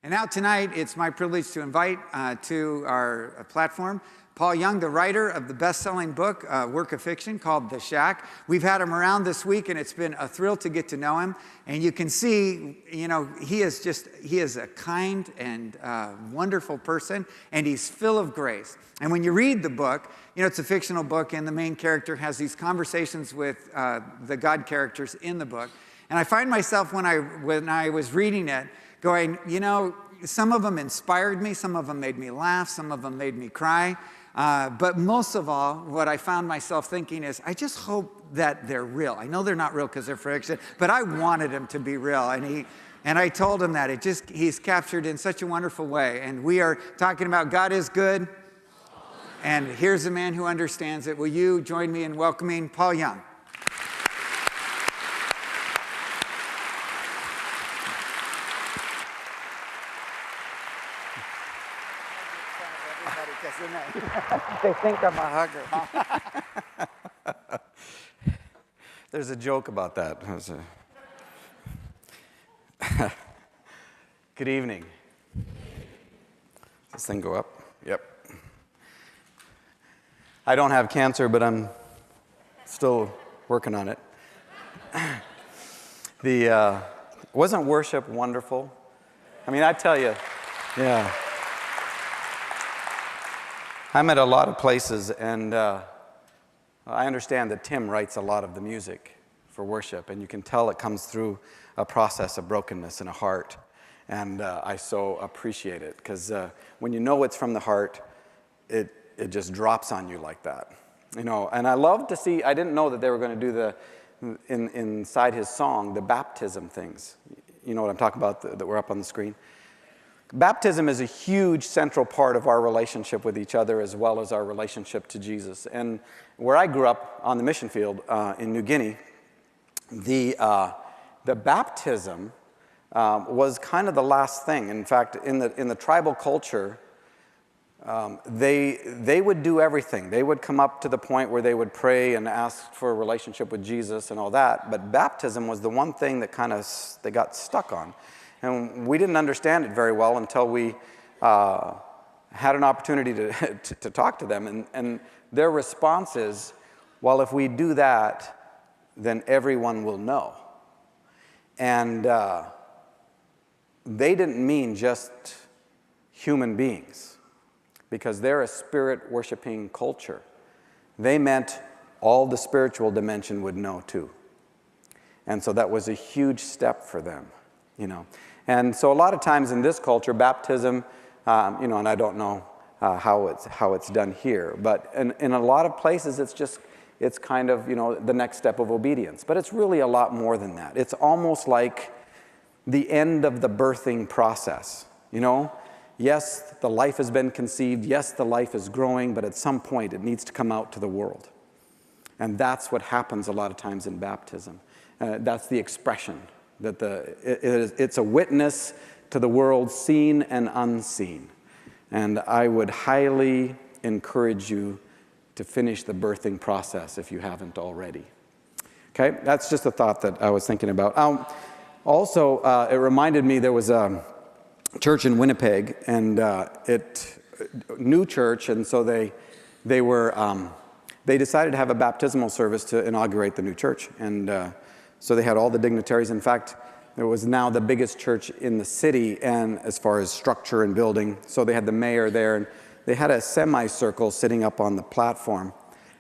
And now tonight, it's my privilege to invite to our platform Paul Young, the writer of the best-selling book, work of fiction called The Shack. We've had him around this week, and it's been a thrill to get to know him. And you can see, he is a kind and wonderful person, and he's full of grace. And when you read the book, it's a fictional book, and the main character has these conversations with the God characters in the book. And I find myself, when I was reading it, going, some of them inspired me, some of them made me laugh, some of them made me cry. But most of all, what I found myself thinking is, I just hope that they're real. I know they're not real because they're fiction, but I wanted them to be real. And I told him that. He's captured in such a wonderful way. And we are talking about God is good. And here's a man who understands it. Will you join me in welcoming Paul Young? They think I'm a hugger. There's a joke about that. Good evening. Does this thing go up? Yep. I don't have cancer, but I'm still working on it. Wasn't worship wonderful? I mean, I tell you, yeah. I'm at a lot of places, and I understand that Tim writes a lot of the music for worship, and you can tell it comes through a process of brokenness in a heart, and I so appreciate it, because when you know it's from the heart, it just drops on you like that, And I love to see, I didn't know that they were going to do inside his song, the baptism things. You know what I'm talking about, that were up on the screen? Baptism is a huge central part of our relationship with each other as well as our relationship to Jesus. And where I grew up on the mission field in New Guinea, the baptism was kind of the last thing. In fact, in the tribal culture, they would do everything. They would come up to the point where they would pray and ask for a relationship with Jesus and all that. But baptism was the one thing that they got stuck on. And we didn't understand it very well until we had an opportunity to talk to them. And their response is, well, if we do that, then everyone will know. And they didn't mean just human beings, because they're a spirit-worshiping culture. They meant all the spiritual dimension would know too. And so that was a huge step for them, And so a lot of times in this culture, baptism, and I don't know how it's done here, but in a lot of places it's kind of, the next step of obedience. But it's really a lot more than that. It's almost like the end of the birthing process, Yes, the life has been conceived. Yes, the life is growing, but at some point it needs to come out to the world. And that's what happens a lot of times in baptism. That's the expression. That it's a witness to the world, seen and unseen. And I would highly encourage you to finish the birthing process if you haven't already. Okay, that's just a thought that I was thinking about. Also, it reminded me there was a church in Winnipeg, and new church, and so they decided to have a baptismal service to inaugurate the new church, and so they had all the dignitaries. In fact, it was now the biggest church in the city, and as far as structure and building. So they had the mayor there, and they had a semicircle sitting up on the platform.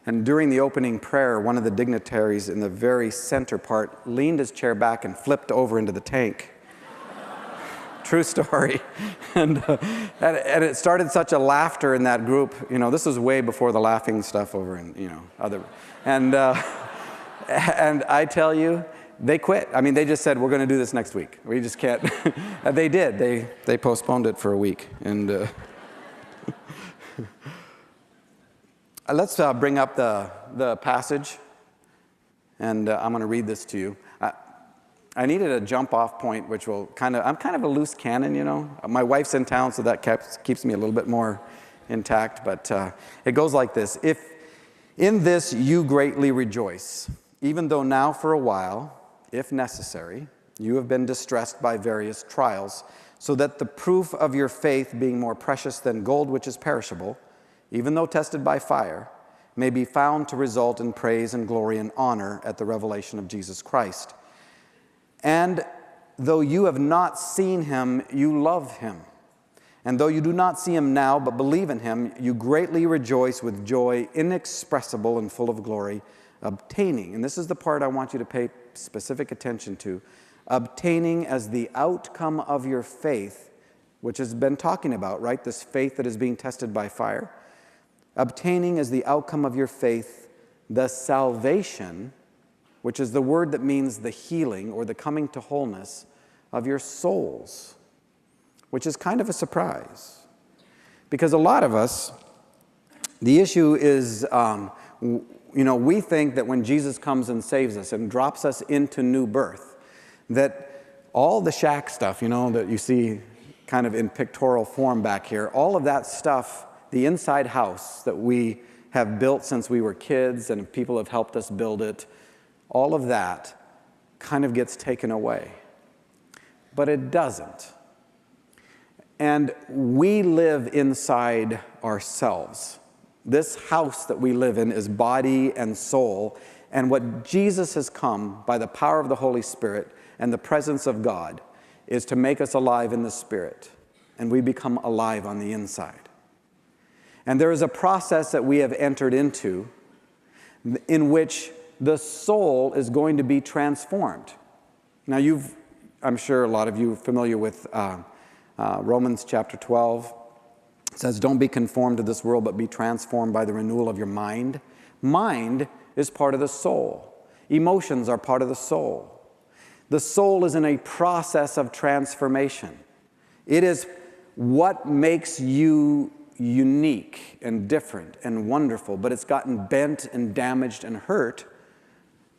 And during the opening prayer, one of the dignitaries in the very center part leaned his chair back and flipped over into the tank. True story. And it started such a laughter in that group. This was way before the laughing stuff over in, other. And I tell you, they quit. I mean, they just said, we're going to do this next week. We just can't. They did. They postponed it for a week. And let's bring up the passage. And I'm going to read this to you. I needed a jump-off point, which I'm kind of a loose cannon, My wife's in town, so that keeps me a little bit more intact. But it goes like this. If in this you greatly rejoice, even though now for a while, if necessary, you have been distressed by various trials, so that the proof of your faith, being more precious than gold which is perishable, even though tested by fire, may be found to result in praise and glory and honor at the revelation of Jesus Christ. And though you have not seen him, you love him. And though you do not see him now, but believe in him, you greatly rejoice with joy inexpressible and full of glory, obtaining, and this is the part I want you to pay specific attention to, obtaining as the outcome of your faith, which has been talking about, right? This faith that is being tested by fire. Obtaining as the outcome of your faith the salvation, which is the word that means the healing or the coming to wholeness of your souls, which is kind of a surprise. Because a lot of us, the issue is, we think that when Jesus comes and saves us and drops us into new birth, that all the shack stuff, that you see kind of in pictorial form back here, all of that stuff, the inside house that we have built since we were kids and people have helped us build it, all of that kind of gets taken away. But it doesn't. And we live inside ourselves. This house that we live in is body and soul. And what Jesus has come by the power of the Holy Spirit and the presence of God is to make us alive in the Spirit. And we become alive on the inside. And there is a process that we have entered into in which the soul is going to be transformed. Now, I'm sure a lot of you are familiar with Romans chapter 12. It says, don't be conformed to this world, but be transformed by the renewal of your mind. Mind is part of the soul. Emotions are part of the soul. The soul is in a process of transformation. It is what makes you unique and different and wonderful, but it's gotten bent and damaged and hurt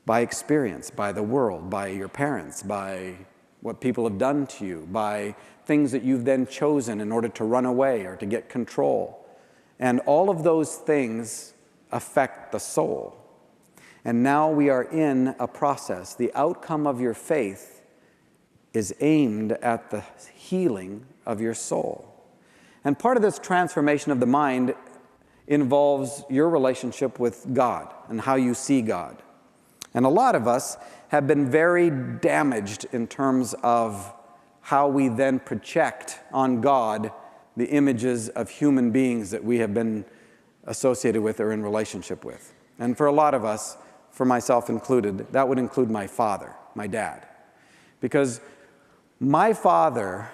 by experience, by the world, by your parents, by what people have done to you, by things that you've then chosen in order to run away or to get control. And all of those things affect the soul. And now we are in a process. The outcome of your faith is aimed at the healing of your soul. And part of this transformation of the mind involves your relationship with God and how you see God. And a lot of us have been very damaged in terms of how we then project on God the images of human beings that we have been associated with or in relationship with. And for a lot of us, for myself included, that would include my father, my dad. Because my father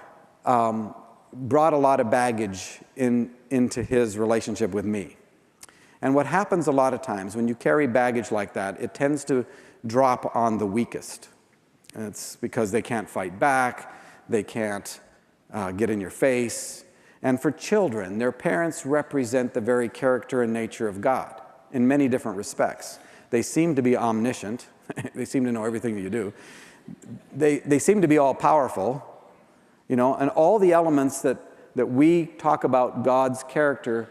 brought a lot of baggage into his relationship with me. And what happens a lot of times when you carry baggage like that, it tends to drop on the weakest. And it's because they can't fight back, they can't get in your face. And for children, their parents represent the very character and nature of God in many different respects. They seem to be omniscient. They seem to know everything that you do. They seem to be all-powerful, and all the elements that we talk about God's character,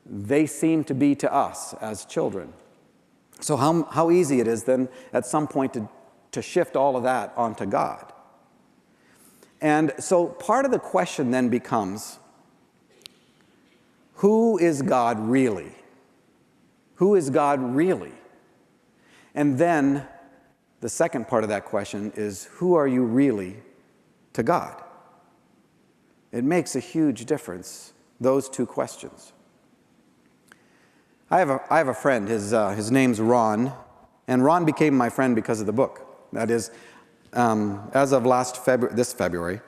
they seem to be to us as children. So how easy it is then at some point to shift all of that onto God. And so part of the question then becomes, who is God really? Who is God really? And then the second part of that question is, who are you really to God? It makes a huge difference, those two questions. I have a friend, his name's Ron, and Ron became my friend because of the book. That is, as of this February,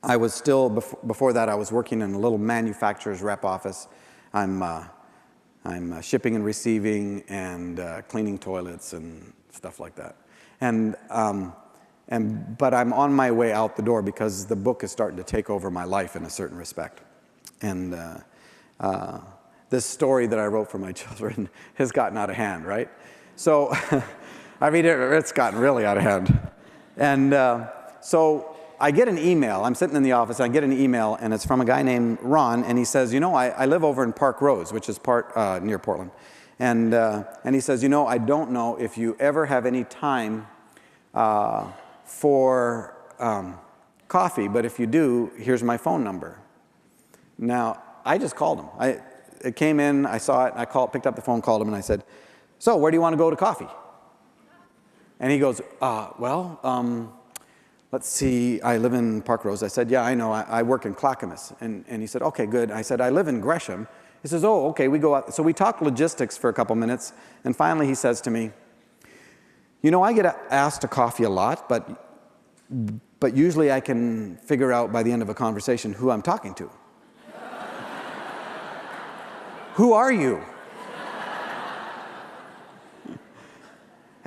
I was still, before that I was working in a little manufacturer's rep office. I'm shipping and receiving and cleaning toilets and stuff like that. But I'm on my way out the door because the book is starting to take over my life in a certain respect. And this story that I wrote for my children has gotten out of hand, right? So, it's gotten really out of hand. And so I get an email. I'm sitting in the office, and I get an email, and it's from a guy named Ron, and he says, I live over in Park Rose, which is near Portland. And he says, I don't know if you ever have any time for coffee, but if you do, here's my phone number. Now, I just called him. It came in, I saw it, and I picked up the phone, called him, and I said, so where do you want to go to coffee? And he goes, let's see, I live in Park Rose. I said, yeah, I know, I work in Clackamas. And he said, okay, good. I said, I live in Gresham. He says, oh, okay, we go out. So we talked logistics for a couple minutes, and finally he says to me, you know, I get asked to coffee a lot, but usually I can figure out by the end of a conversation who I'm talking to. Who are you?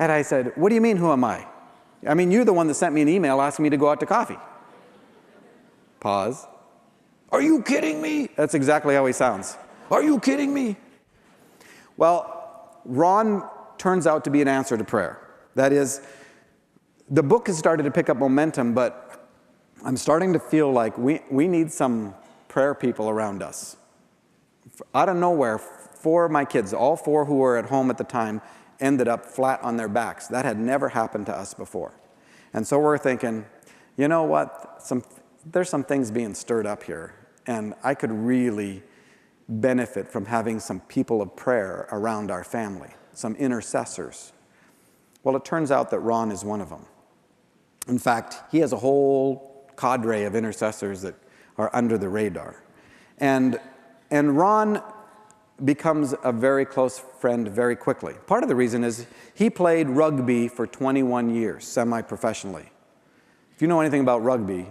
And I said, what do you mean, who am I? I mean, you're the one that sent me an email asking me to go out to coffee. Pause. Are you kidding me? That's exactly how he sounds. Are you kidding me? Well, Ron turns out to be an answer to prayer. That is, the book has started to pick up momentum, but I'm starting to feel like we need some prayer people around us. Out of nowhere, 4 of my kids, all 4 who were at home at the time, ended up flat on their backs. That had never happened to us before. And so we're thinking, you know what, there's some things being stirred up here, and I could really benefit from having some people of prayer around our family, some intercessors. Well, it turns out that Ron is one of them. In fact, he has a whole cadre of intercessors that are under the radar. And Ron becomes a very close friend very quickly. Part of the reason is he played rugby for 21 years, semi-professionally. If you know anything about rugby,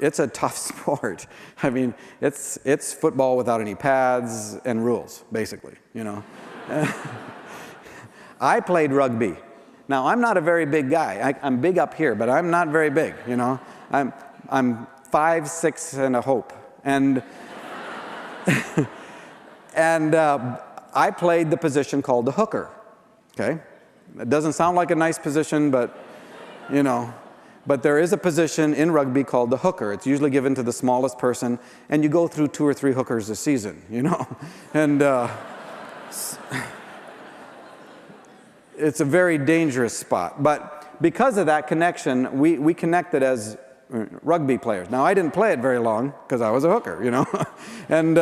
it's a tough sport. I mean, it's football without any pads and rules, basically, you know. I played rugby. Now, I'm not a very big guy. I'm big up here, but I'm not very big, you know. I'm 5'6" and a hope. And I played the position called the hooker, okay? It doesn't sound like a nice position, but, you know, but there is a position in rugby called the hooker. It's usually given to the smallest person, and you go through 2 or 3 hookers a season, you know? And it's a very dangerous spot. But because of that connection, we connected as rugby players. Now, I didn't play it very long because I was a hooker, you know? And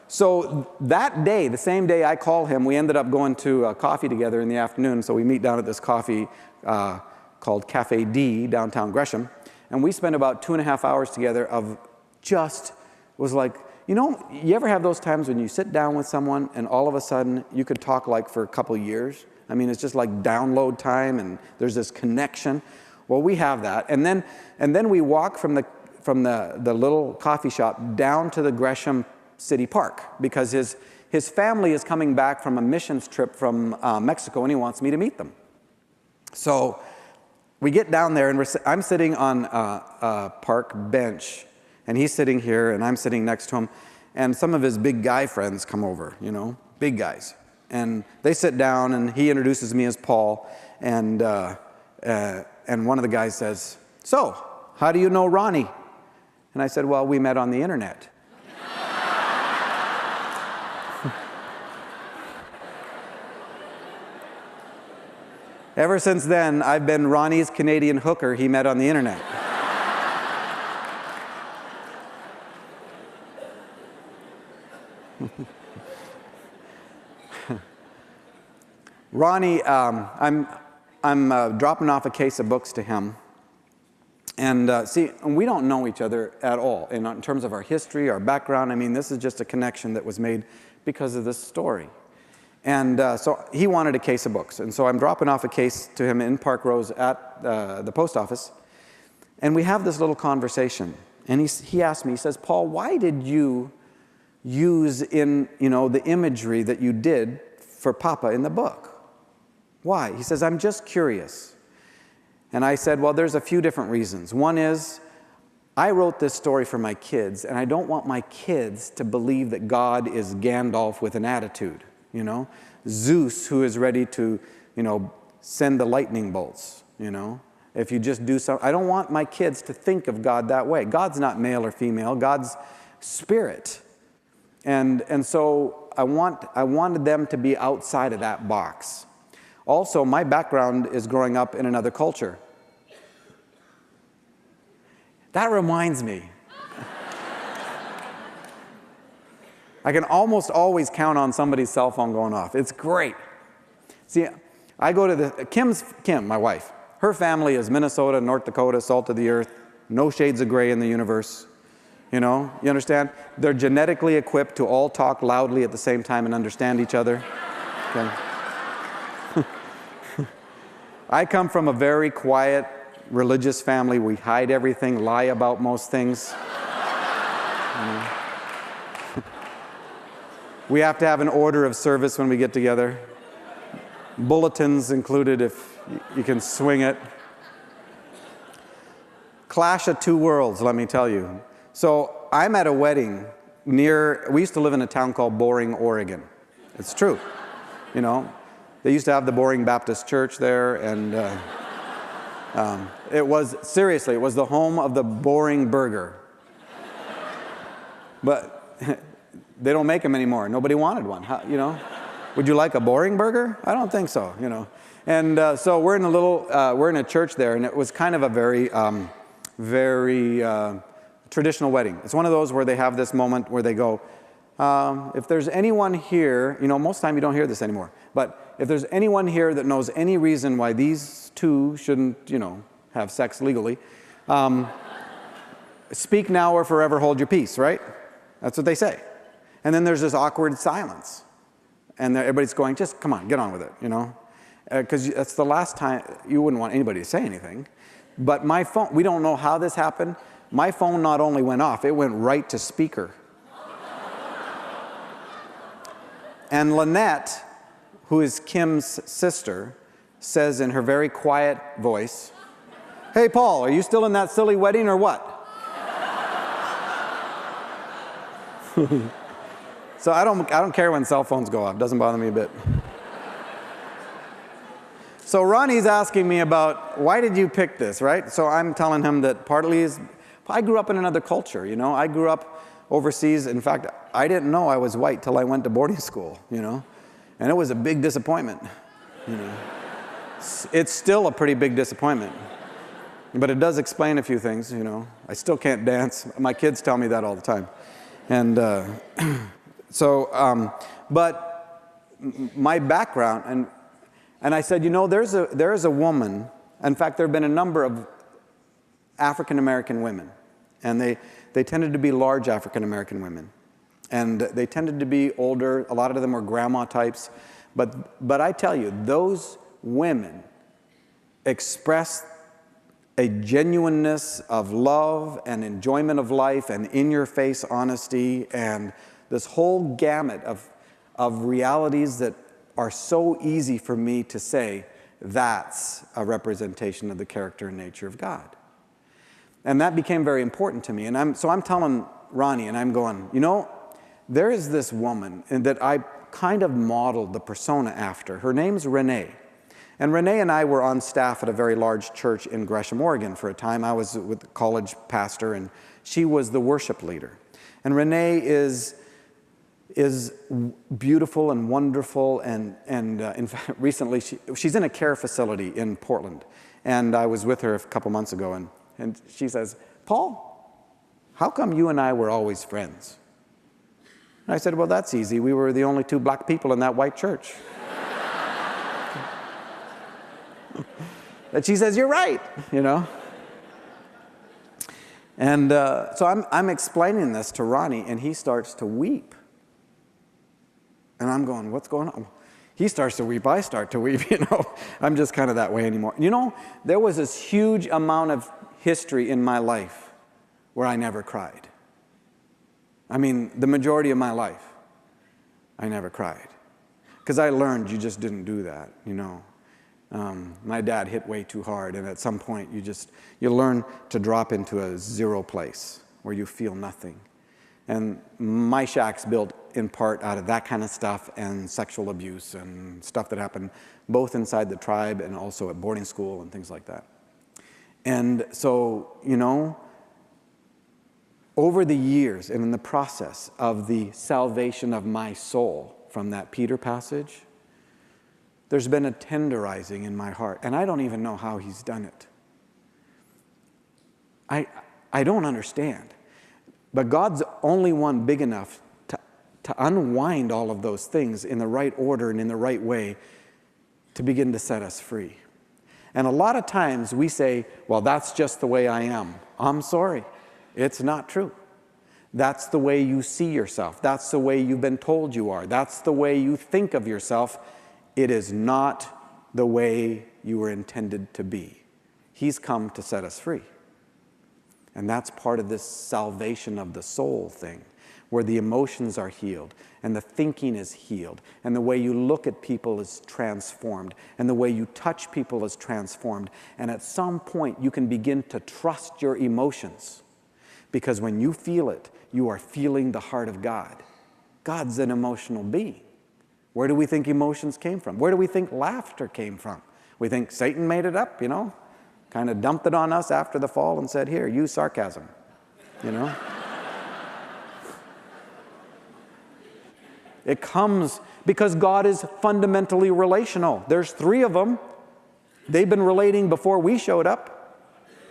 so that day, the same day I call him, we ended up going to coffee together in the afternoon. So we meet down at this coffee called Cafe D, downtown Gresham. And we spent about 2.5 hours together of just, was like, you know, you ever have those times when you sit down with someone and all of a sudden you could talk like for a couple years? I mean, it's just like download time and there's this connection. Well, we have that. And then we walk from the little coffee shop down to the Gresham City Park because his family is coming back from a missions trip from Mexico and he wants me to meet them. So we get down there and I'm sitting on a park bench and he's sitting here and I'm sitting next to him and some of his big guy friends come over, you know, big guys. And they sit down and he introduces me as Paul and one of the guys says, so, how do you know Ronnie? And I said, well, we met on the internet. Ever since then, I've been Ronnie's Canadian hooker he met on the internet. Ronnie, I'm dropping off a case of books to him. And see, we don't know each other at all in terms of our history, our background. I mean, this is just a connection that was made because of this story. And so he wanted a case of books. And so I'm dropping off a case to him in Park Rose at the post office. And we have this little conversation. And he asked me, he says, Paul, why did you use the imagery that you did for Papa in the book? Why? He says, I'm just curious. And I said, well, there's a few different reasons. One is, I wrote this story for my kids, and I don't want my kids to believe that God is Gandalf with an attitude, you know? Zeus, who is ready to, send the lightning bolts, you know? If you just do something, I don't want my kids to think of God that way. God's not male or female. God's spirit. And so I wanted them to be outside of that box. Also, my background is growing up in another culture. That reminds me. I can almost always count on somebody's cell phone going off. It's great. See, I go to Kim, my wife. Her family is Minnesota, North Dakota, salt of the earth, no shades of gray in the universe. You know, you understand? They're genetically equipped to all talk loudly at the same time and understand each other. Okay. I come from a very quiet, religious family. We hide everything, lie about most things. You know. We have to have an order of service when we get together. Bulletins included if you can swing it. Clash of two worlds, let me tell you. So I'm at a wedding we used to live in a town called Boring, Oregon. It's true. You know, they used to have the Boring Baptist Church there, and it was the home of the Boring Burger. But they don't make them anymore. Nobody wanted one. You know, would you like a Boring Burger? I don't think so. You know, and so we're in a church there, and it was kind of a very traditional wedding. It's one of those where they have this moment where they go, if there's anyone here, you know, most of the time you don't hear this anymore, but if there's anyone here that knows any reason why these two shouldn't, you know, have sex legally, speak now or forever hold your peace, right? That's what they say. And then there's this awkward silence. And everybody's going, just come on, get on with it, you know? Because that's the last time, you wouldn't want anybody to say anything. But my phone, we don't know how this happened. My phone not only went off, it went right to speaker. And Lynette, who is Kim's sister, says in her very quiet voice, "Hey, Paul, are you still in that silly wedding or what?" So I don't care when cell phones go off. It doesn't bother me a bit. So Ronnie's asking me about, why did you pick this, right? So I'm telling him that partly I grew up in another culture, you know. I grew up overseas. In fact, I didn't know I was white till I went to boarding school, you know. And it was a big disappointment, you know. It's still a pretty big disappointment. But it does explain a few things, you know. I still can't dance. My kids tell me that all the time. And but my background, and I said, you know, there is a woman. In fact, there have been a number of African-American women, and they tended to be large African-American women. And they tended to be older. A lot of them were grandma types. But I tell you, those women express a genuineness of love and enjoyment of life and in-your-face honesty and this whole gamut of realities that are so easy for me to say that's a representation of the character and nature of God. And that became very important to me. And I'm telling Ronnie, and I'm going, you know, there is this woman that I kind of modeled the persona after. Her name's Renee. And Renee and I were on staff at a very large church in Gresham, Oregon for a time. I was with the college pastor, and she was the worship leader. And Renee is beautiful and wonderful, and in fact, recently she's in a care facility in Portland. And I was with her a couple months ago, and she says, "Paul, how come you and I were always friends?" And I said, "Well, that's easy. We were the only two black people in that white church." And she says, "You're right," you know. And so I'm explaining this to Ronnie, and he starts to weep. And I'm going, what's going on? He starts to weep, I start to weep, you know. I'm just kind of that way anymore. You know, there was this huge amount of history in my life where I never cried. I mean, the majority of my life, I never cried. Because I learned you just didn't do that, you know. My dad hit way too hard, and at some point you learn to drop into a zero place where you feel nothing. And my shack's built in part out of that kind of stuff and sexual abuse and stuff that happened both inside the tribe and also at boarding school and things like that. And so, you know, over the years and in the process of the salvation of my soul from that Peter passage, there's been a tenderizing in my heart, and I don't even know how he's done it. I don't understand. But God's only one big enough to unwind all of those things in the right order and in the right way to begin to set us free. And a lot of times we say, well, that's just the way I am. I'm sorry. It's not true. That's the way you see yourself. That's the way you've been told you are. That's the way you think of yourself. It is not the way you were intended to be. He's come to set us free. And that's part of this salvation of the soul thing, where the emotions are healed, and the thinking is healed, and the way you look at people is transformed, and the way you touch people is transformed. And at some point, you can begin to trust your emotions, because when you feel it, you are feeling the heart of God. God's an emotional being. Where do we think emotions came from? Where do we think laughter came from? We think Satan made it up, kind of dumped it on us after the fall and said, here, use sarcasm, It comes because God is fundamentally relational. There's 3 of them. They've been relating before we showed up.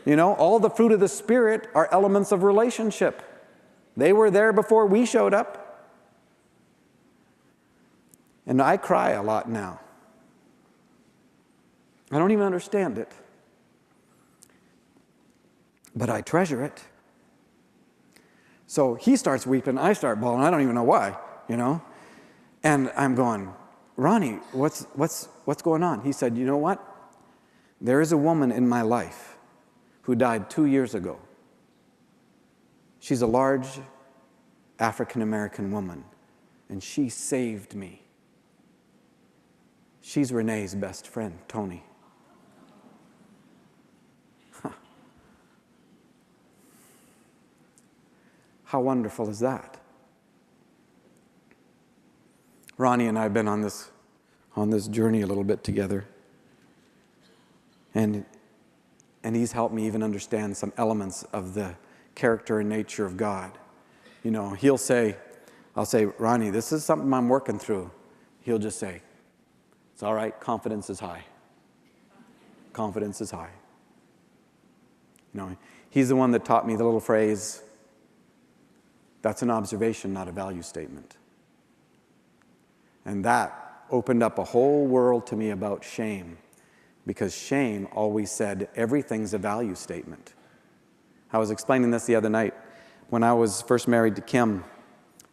All the fruit of the Spirit are elements of relationship. They were there before we showed up. And I cry a lot now. I don't even understand it. But I treasure it. So he starts weeping, I start bawling. I don't even know why, And I'm going, Ronnie, what's going on? He said, you know what? There is a woman in my life who died 2 years ago. She's a large African-American woman, and she saved me. She's Renee's best friend, Tony. Huh. How wonderful is that? Ronnie and I have been on this journey a little bit together. And he's helped me even understand some elements of the character and nature of God. I'll say, Ronnie, this is something I'm working through. He'll just say, it's all right, confidence is high. Confidence is high. He's the one that taught me the little phrase, that's an observation, not a value statement. And that opened up a whole world to me about shame, because shame always said everything's a value statement. I was explaining this the other night when I was first married to Kim,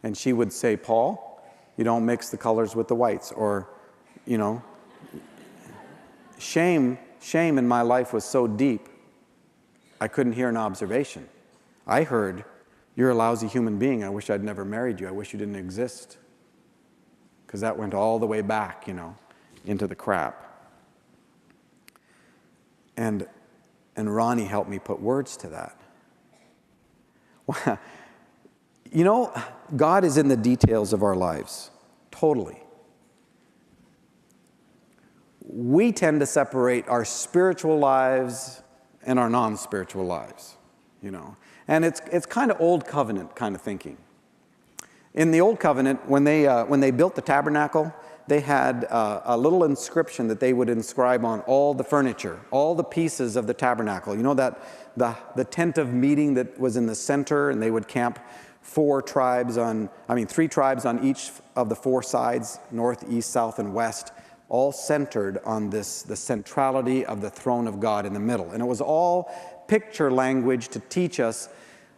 and she would say, Paul, you don't mix the colors with the whites, or, shame in my life was so deep, I couldn't hear an observation. I heard, you're a lousy human being. I wish I'd never married you. I wish you didn't exist. Because that went all the way back, into the crap. And Ronnie helped me put words to that. God is in the details of our lives, totally. We tend to separate our spiritual lives and our non-spiritual lives, And it's kind of old covenant kind of thinking. In the Old Covenant, when they built the tabernacle, they had a little inscription that they would inscribe on all the furniture, all the pieces of the tabernacle. That the tent of meeting that was in the center, and they would camp 3 tribes on each of the 4 sides, north, east, south, and west, all centered on the centrality of the throne of God in the middle. And it was all picture language to teach us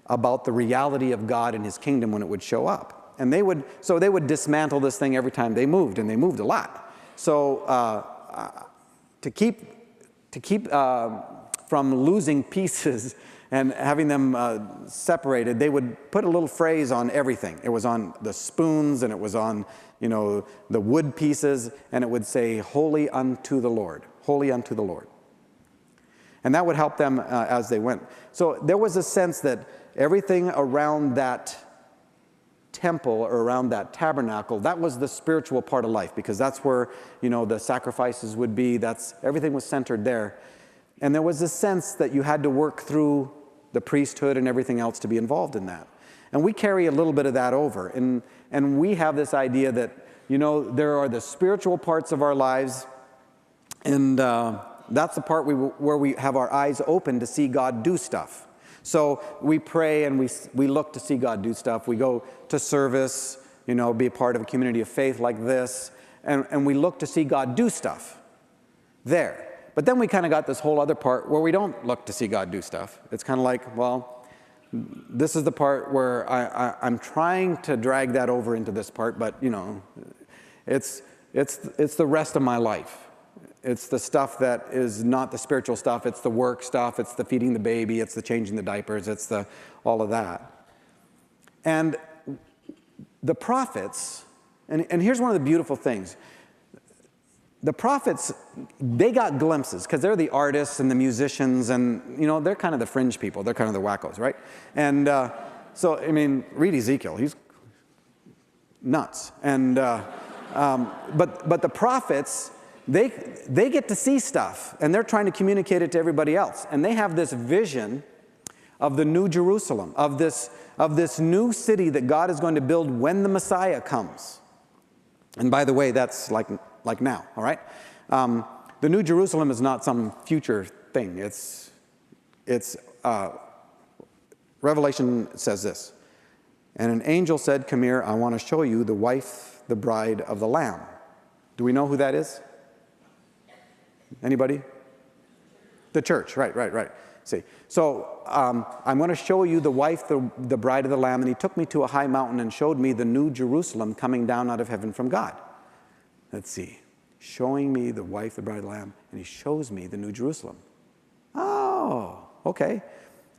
about the reality of God and His kingdom when it would show up. And they would dismantle this thing every time they moved, and they moved a lot. So to keep from losing pieces and having them separated, they would put a little phrase on everything. It was on the spoons, and it was on the wood pieces, and it would say, "Holy unto the Lord, holy unto the Lord." And that would help them as they went. So there was a sense that everything around that temple or around that tabernacle, that was the spiritual part of life, because that's where, the sacrifices would be. Everything was centered there. And there was a sense that you had to work through the priesthood and everything else to be involved in that. And we carry a little bit of that over. And we have this idea that, there are the spiritual parts of our lives, and that's the part where we have our eyes open to see God do stuff. So we pray and we look to see God do stuff. We go to service, be a part of a community of faith like this, and we look to see God do stuff there. But then we kind of got this whole other part where we don't look to see God do stuff. It's kind of like, well, this is the part where I'm trying to drag that over into this part, but it's the rest of my life. It's the stuff that is not the spiritual stuff. It's the work stuff. It's the feeding the baby. It's the changing the diapers. It's all of that. And the prophets, and here's one of the beautiful things. The prophets, they got glimpses because they're the artists and the musicians and, they're kind of the fringe people. They're kind of the wackos, right? And so, read Ezekiel. He's nuts. And but the prophets, they get to see stuff and they're trying to communicate it to everybody else. And they have this vision of the New Jerusalem, of this new city that God is going to build when the Messiah comes. And by the way, that's like now, all right? The New Jerusalem is not some future thing. It's Revelation says this. And an angel said, "Come here, I want to show you the wife, the bride of the Lamb." Do we know who that is? Anybody? The church, right. See, so I'm going to show you the wife, the bride of the Lamb. And he took me to a high mountain and showed me the New Jerusalem coming down out of heaven from God. Let's see. Showing me the wife, the bride of the Lamb, and he shows me the New Jerusalem. Oh, okay.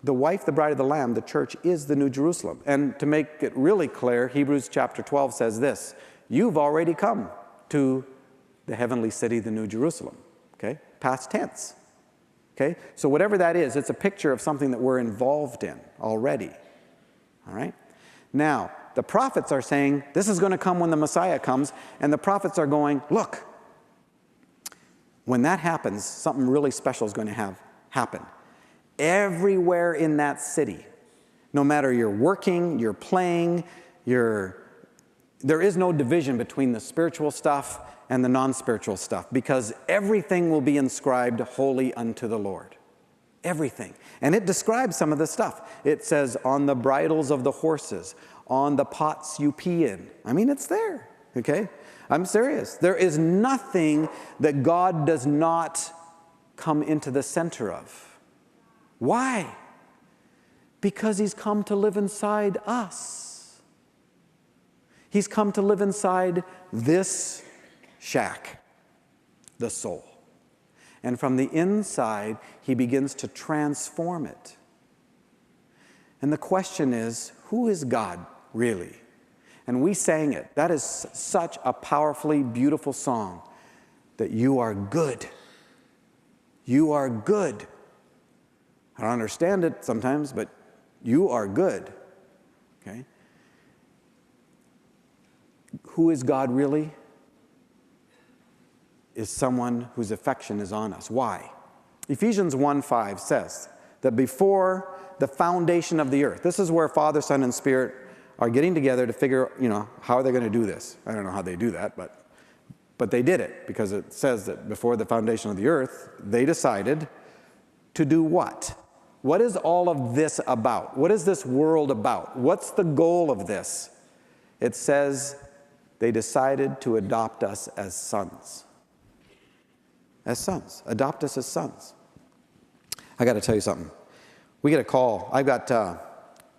The wife, the bride of the Lamb, the church, is the New Jerusalem. And to make it really clear, Hebrews chapter 12 says this: you've already come to the heavenly city, the New Jerusalem. Okay? Past tense. Okay? So whatever that is, it's a picture of something that we're involved in already. All right? Now, the prophets are saying, this is going to come when the Messiah comes, and the prophets are going, look, when that happens, something really special is going to happen. Everywhere in that city, no matter you're working, you're playing, there is no division between the spiritual stuff and the non-spiritual stuff, because everything will be inscribed holy unto the Lord. Everything. And it describes some of the stuff. It says, on the bridles of the horses, on the pots you pee in. It's there, okay? I'm serious. There is nothing that God does not come into the center of. Why? Because he's come to live inside us. He's come to live inside this shack, the soul. And from the inside, he begins to transform it. And the question is, who is God really? And we sang it. That is such a powerfully beautiful song, that you are good. You are good. I don't understand it sometimes, but you are good. Okay? Who is God really? Is someone whose affection is on us. Why? Ephesians 1:5 says that before the foundation of the earth, this is where Father, Son, and Spirit are getting together to figure, how are they going to do this? I don't know how they do that, but they did it, because it says that before the foundation of the earth, they decided to do what? What is all of this about? What is this world about? What's the goal of this? It says they decided to adopt us as sons. As sons. Adopt us as sons. I got to tell you something. We get a call. I've got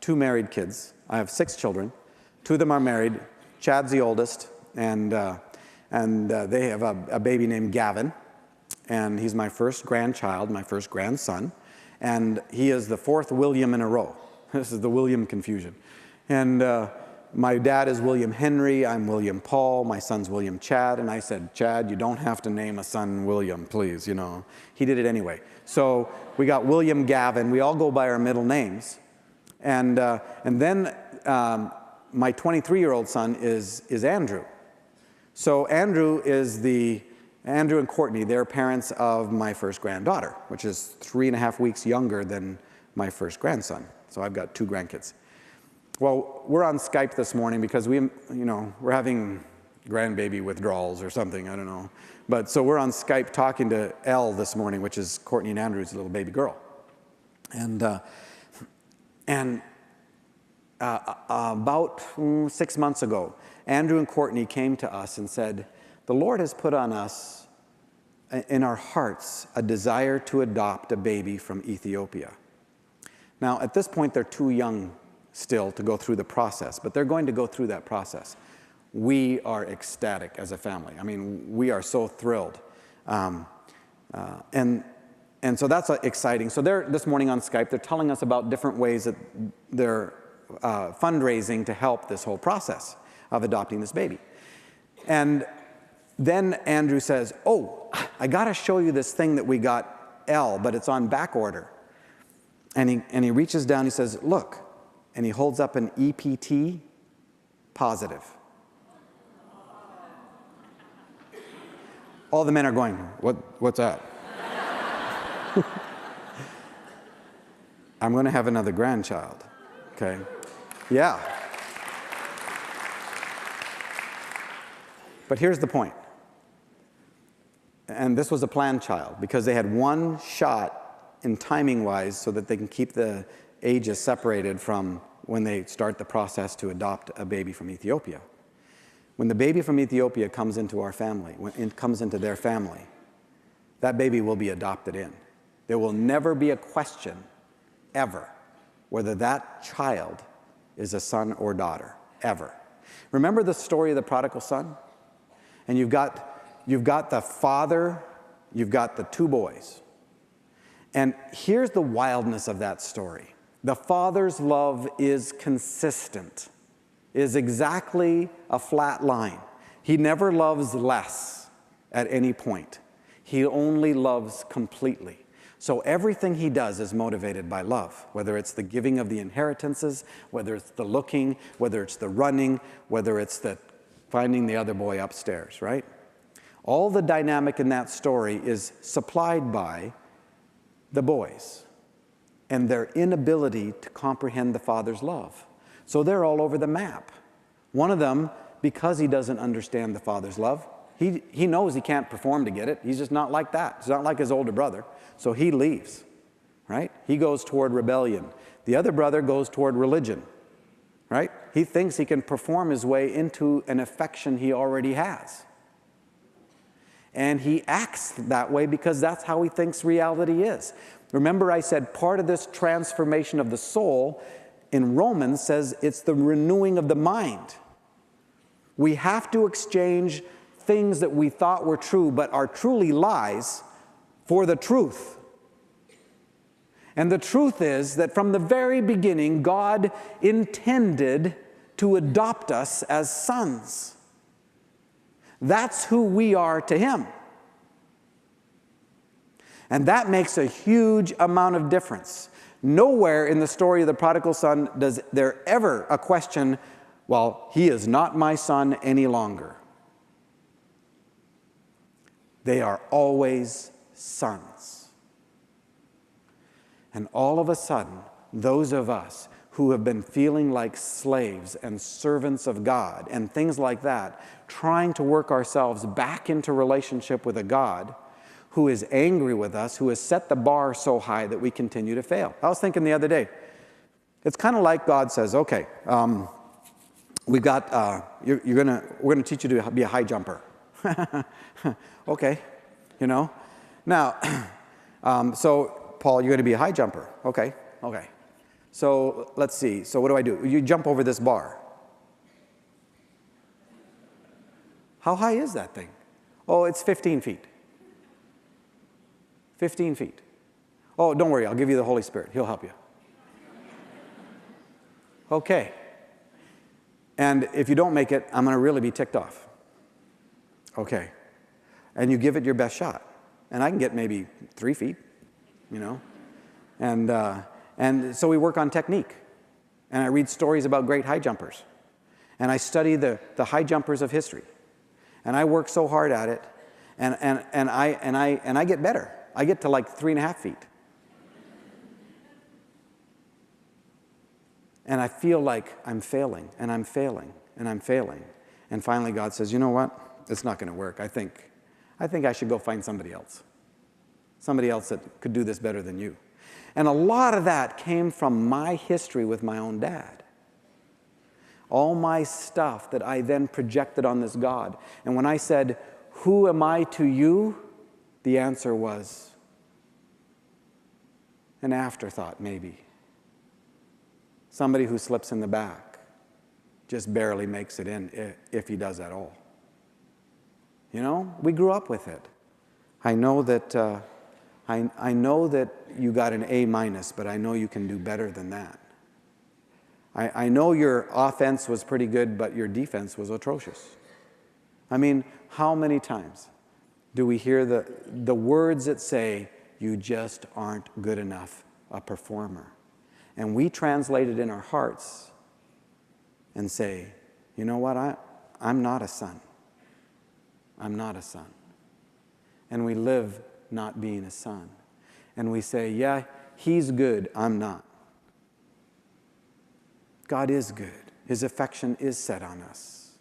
2 married kids. I have 6 children. 2 of them are married. Chad's the oldest, and they have a baby named Gavin, and he's my first grandchild, my first grandson, and he is the 4th William in a row. This is the William confusion. And my dad is William Henry, I'm William Paul, my son's William Chad, and I said, Chad, you don't have to name a son William, please, He did it anyway. So we got William Gavin. We all go by our middle names. And then my 23-year-old son is Andrew. So Andrew and Courtney, they're parents of my first granddaughter, which is 3.5 weeks younger than my first grandson. So I've got 2 grandkids. Well, we're on Skype this morning because we're having grandbaby withdrawals or something, I don't know. But so we're on Skype talking to Elle this morning, which is Courtney and Andrew's little baby girl. And And about 6 months ago, Andrew and Courtney came to us and said, the Lord has put on us, in our hearts, a desire to adopt a baby from Ethiopia. Now, at this point, they're too young still to go through the process, but they're going to go through that process. We are ecstatic as a family. I mean, we are so thrilled. And so that's exciting. So they're, this morning on Skype, they're telling us about different ways that they're fundraising to help this whole process of adopting this baby. And then Andrew says, oh, I got to show you this thing that we got, Elle, but it's on back order. And he reaches down, he says, look, and he holds up an EPT positive. All the men are going, what's that? I'm going to have another grandchild, okay? Yeah. But here's the point. And this was a planned child because they had one shot in timing-wise so that they can keep the ages separated from when they start the process to adopt a baby from Ethiopia. When the baby from Ethiopia comes into our family, when it comes into their family, that baby will be adopted in. There will never be a question, ever, whether that child is a son or daughter, ever. Remember the story of the prodigal son? And you've got the father, you've got the two boys. And here's the wildness of that story. The father's love is consistent, is exactly a flat line. He never loves less at any point. He only loves completely. So everything he does is motivated by love, whether it's the giving of the inheritances, whether it's the looking, whether it's the running, whether it's the finding the other boy upstairs, right? All the dynamic in that story is supplied by the boys and their inability to comprehend the father's love. So they're all over the map. One of them, because he doesn't understand the father's love, he knows he can't perform to get it. He's just not like that. He's not like his older brother. So he leaves, right? He goes toward rebellion. The other brother goes toward religion, right? He thinks he can perform his way into an affection he already has. And he acts that way because that's how he thinks reality is. Remember I said part of this transformation of the soul in Romans says it's the renewing of the mind. We have to exchange things that we thought were true but are truly lies for the truth. And the truth is that from the very beginning, God intended to adopt us as sons. That's who we are to Him. And that makes a huge amount of difference. Nowhere in the story of the prodigal son does there ever a question, well, he is not my son any longer. They are always sons. And all of a sudden, those of us who have been feeling like slaves and servants of God and things like that, trying to work ourselves back into relationship with a God who is angry with us, who has set the bar so high that we continue to fail. I was thinking the other day, it's kind of like God says, okay, we've got, we're going to teach you to be a high jumper. Okay, you know. Now, so Paul, you're going to be a high jumper. Okay. So let's see. So what do I do? You jump over this bar. How high is that thing? Oh, it's 15 feet. 15 feet. Oh, don't worry. I'll give you the Holy Spirit. He'll help you. Okay. And if you don't make it, I'm going to really be ticked off. Okay. And you give it your best shot. And I can get maybe 3 feet, you know. And so we work on technique. And I read stories about great high jumpers. And I study the high jumpers of history. And I work so hard at it. And I get better. I get to like 3.5 feet. And I feel like I'm failing, and I'm failing, and I'm failing. And finally God says, you know what? It's not going to work. I think I should go find somebody else. Somebody else that could do this better than you. And a lot of that came from my history with my own dad. All my stuff that I then projected on this God. And when I said, "Who am I to you?" the answer was an afterthought, maybe. Somebody who slips in the back, just barely makes it in, if he does at all. You know, we grew up with it. I know that I know that you got an A-, but I know you can do better than that. I know your offense was pretty good, but your defense was atrocious. I mean, how many times do we hear the words that say, "You just aren't good enough a performer"? And we translate it in our hearts and say, "You know what? I'm not a son. I'm not a son." And we live not being a son. And we say, "Yeah, he's good, I'm not." God is good. His affection is set on us.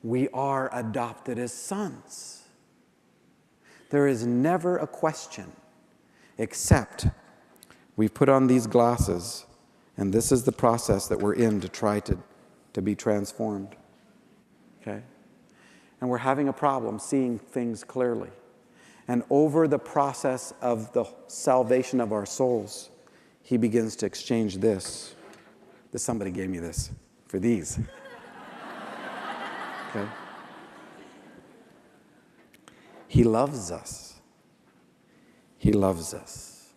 We are adopted as sons. There is never a question, except we put on these glasses, and this is the process that we're in to try to be transformed. Okay? And we're having a problem seeing things clearly. And over the process of the salvation of our souls, he begins to exchange this. Somebody gave me this for these. Okay? He loves us. He loves us.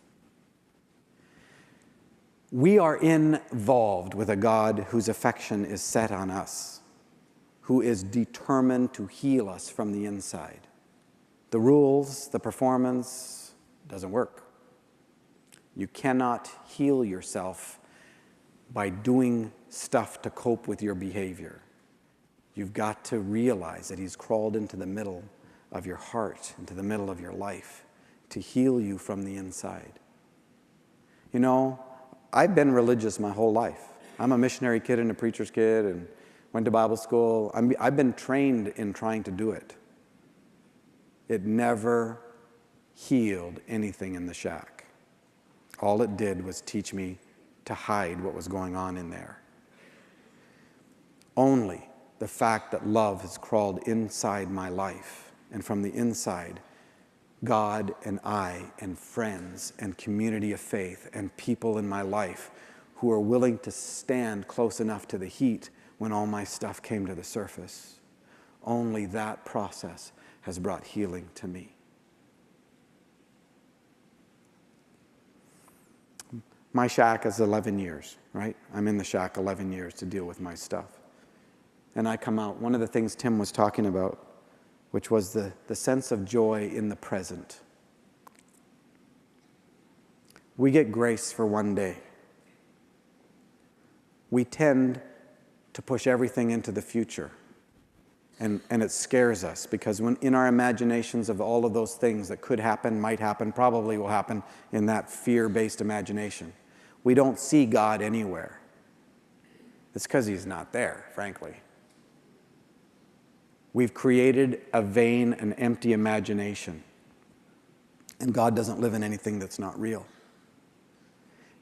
We are involved with a God whose affection is set on us, who is determined to heal us from the inside. The rules, the performance, doesn't work. You cannot heal yourself by doing stuff to cope with your behavior. You've got to realize that he's crawled into the middle of your heart, into the middle of your life, to heal you from the inside. You know, I've been religious my whole life. I'm a missionary kid and a preacher's kid and went to Bible school. I've been trained in trying to do it. It never healed anything in the shack. All it did was teach me to hide what was going on in there. Only the fact that love has crawled inside my life, and from the inside, God and I and friends and community of faith and people in my life who are willing to stand close enough to the heat when all my stuff came to the surface. Only that process has brought healing to me. My shack is 11 years, right? I'm in the shack 11 years to deal with my stuff. And I come out, one of the things Tim was talking about, which was the sense of joy in the present. We get grace for one day. We tend to push everything into the future. And it scares us because when in our imaginations of all of those things that could happen, might happen, probably will happen in that fear-based imagination, we don't see God anywhere. It's because he's not there, frankly. We've created a vain and empty imagination. And God doesn't live in anything that's not real.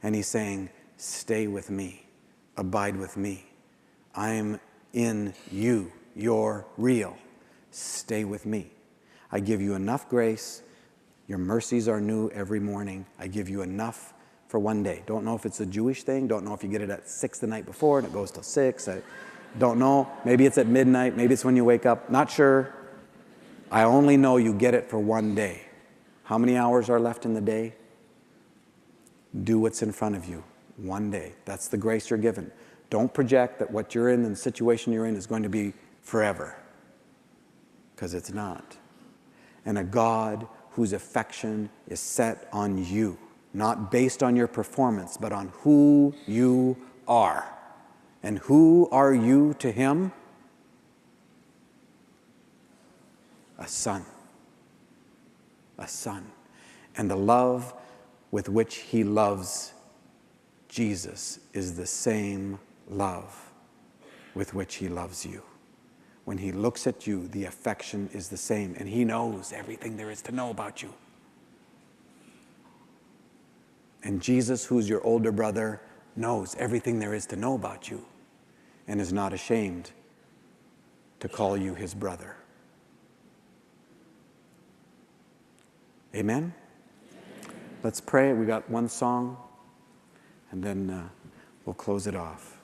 And he's saying, stay with me, abide with me. I'm in you. You're real. Stay with me. I give you enough grace. Your mercies are new every morning. I give you enough for one day. Don't know if it's a Jewish thing. Don't know if you get it at 6 the night before and it goes till 6. I don't know. Maybe it's at midnight. Maybe it's when you wake up. Not sure. I only know you get it for one day. How many hours are left in the day? Do what's in front of you. One day. That's the grace you're given. Don't project that what you're in and the situation you're in is going to be forever. Because it's not. And a God whose affection is set on you, not based on your performance, but on who you are. And who are you to him? A son. A son. And the love with which he loves Jesus is the same love with which he loves you. When he looks at you, the affection is the same, and he knows everything there is to know about you. And Jesus, who's your older brother, knows everything there is to know about you and is not ashamed to call you his brother. Amen? Let's pray. We got one song, and then we'll close it off.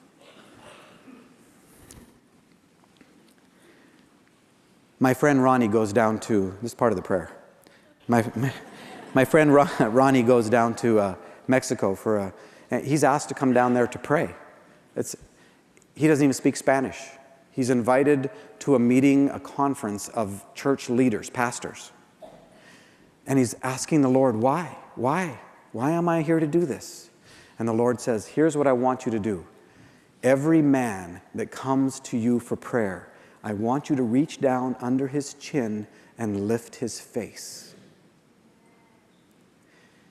My friend Ronnie goes down to, this is part of the prayer. My friend Ronnie goes down to Mexico he's asked to come down there to pray. He doesn't even speak Spanish. He's invited to a meeting, a conference of church leaders, pastors. And he's asking the Lord, why? Why? Why am I here to do this? And the Lord says, here's what I want you to do. Every man that comes to you for prayer, I want you to reach down under his chin and lift his face.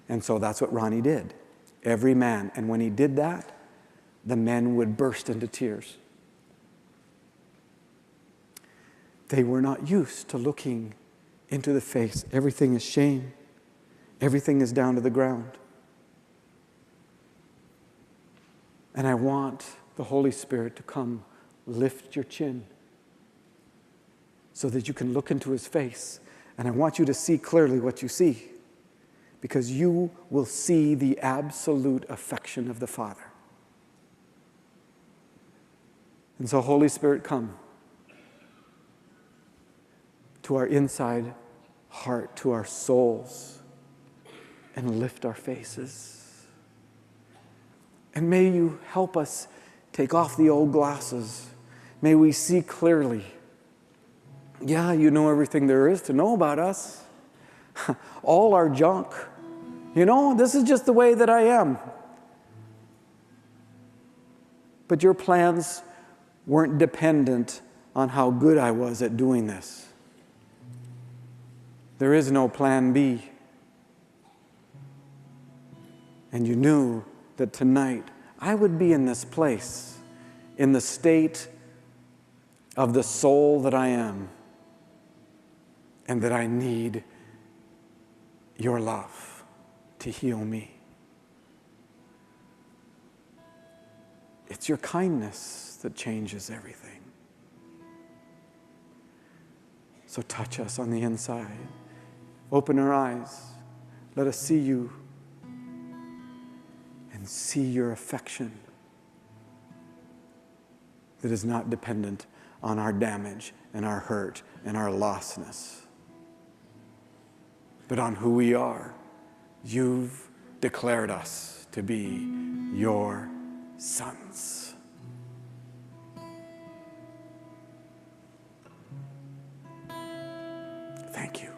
And so that's what Ronnie did. Every man. And when he did that, the men would burst into tears. They were not used to looking into the face. Everything is shame. Everything is down to the ground. And I want the Holy Spirit to come lift your chin so that you can look into his face. And I want you to see clearly what you see, because you will see the absolute affection of the Father. And so, Holy Spirit, come to our inside heart, to our souls, and lift our faces. And may you help us take off the old glasses. May we see clearly. Yeah, you know everything there is to know about us. All our junk. You know, this is just the way that I am. But your plans weren't dependent on how good I was at doing this. There is no plan B. And you knew that tonight I would be in this place, in the state of the soul that I am, and that I need your love to heal me. It's your kindness that changes everything. So touch us on the inside. Open our eyes. Let us see you and see your affection that is not dependent on our damage and our hurt and our lostness, but on who we are. You've declared us to be your sons. Thank you.